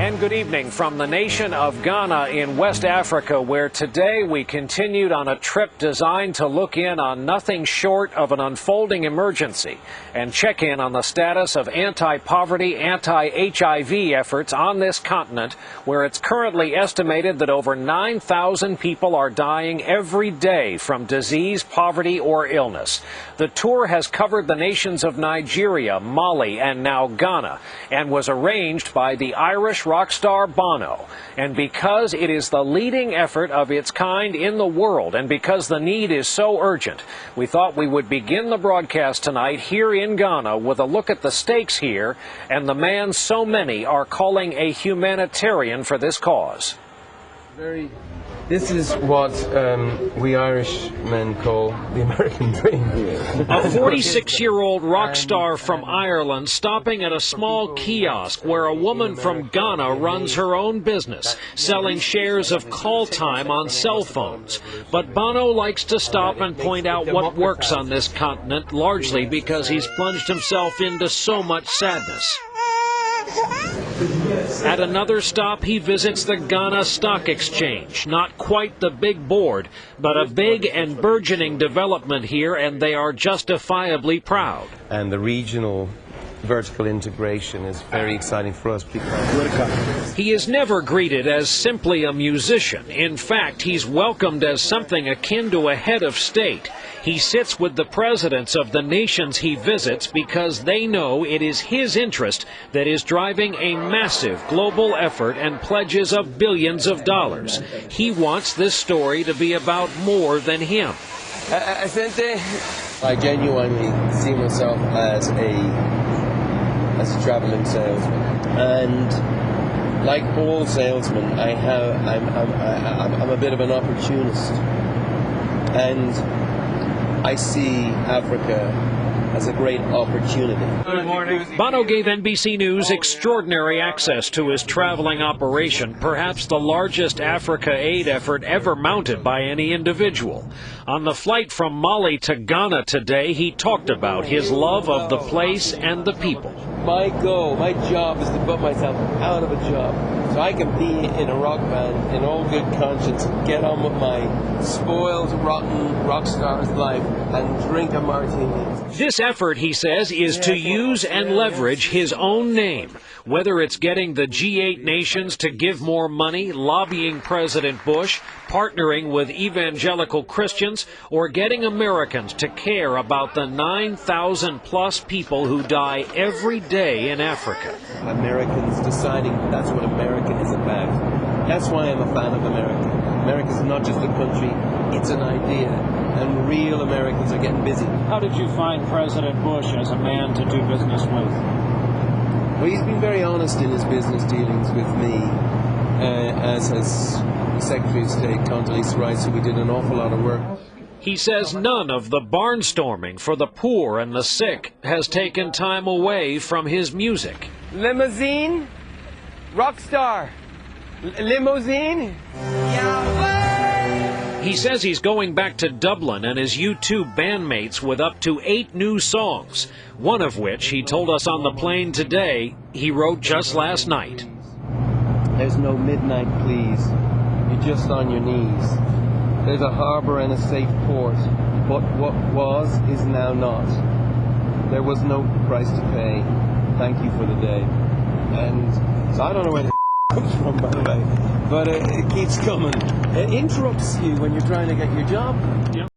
And good evening from the nation of Ghana in West Africa, where today we continued on a trip designed to look in on nothing short of an unfolding emergency and check in on the status of anti-poverty, anti-HIV efforts on this continent, where it's currently estimated that over 9,000 people are dying every day from disease, poverty, or illness. The tour has covered the nations of Nigeria, Mali, and now Ghana, and was arranged by the Irish rock star Bono. And because it is the leading effort of its kind in the world, and because the need is so urgent, we thought we would begin the broadcast tonight here in Ghana with a look at the stakes here and the man so many are calling a humanitarian for this cause. This is what we Irishmen call the American dream. A 46-year-old rock star from Ireland stopping at a small kiosk where a woman from Ghana runs her own business, selling shares of call time on cell phones. But Bono likes to stop and point out what works on this continent, largely because he's plunged himself into so much sadness. At another stop, he visits the Ghana Stock Exchange. Not quite the big board, but a big and burgeoning development here, and they are justifiably proud. And the regional vertical integration is very exciting for us because he is never greeted as simply a musician. In fact, he's welcomed as something akin to a head of state. He sits with the presidents of the nations he visits because they know it is his interest that is driving a massive global effort and pledges of billions of dollars. He wants this story to be about more than him. I genuinely see myself as a traveling salesman, and like all salesmen, I'm a bit of an opportunist, and I see Africa as a great opportunity. Good morning. Bono gave NBC News extraordinary access to his traveling operation, perhaps the largest Africa aid effort ever mounted by any individual. On the flight from Mali to Ghana today, he talked about his love of the place and the people. My goal, my job is to put myself out of a job so I can be in a rock band in all good conscience, get on with my spoiled, rotten rock star's life and drink a martini. This effort, he says, is to use and leverage his own name, whether it's getting the G8 nations to give more money, lobbying President Bush, partnering with evangelical Christians, or getting Americans to care about the 9,000 plus people who die every day in Africa. Americans deciding that's what America is about. That's why I'm a fan of America. America is not just a country, it's an idea. And real Americans are getting busy. How did you find President Bush as a man to do business with? Well, he's been very honest in his business dealings with me, as has the Secretary of State, Condoleezza Rice, who we did an awful lot of work. He says none of the barnstorming for the poor and the sick has taken time away from his music. Limousine, rock star, limousine. He says he's going back to Dublin and his U2 bandmates with up to 8 new songs, one of which, he told us on the plane today, he wrote just last night. There's no midnight, please. You're just on your knees. There's a harbour and a safe port, but what was is now not. There was no price to pay. Thank you for the day. And so I don't know where the comes from, by the way, but it keeps coming. It interrupts you when you're trying to get your job done. Yeah.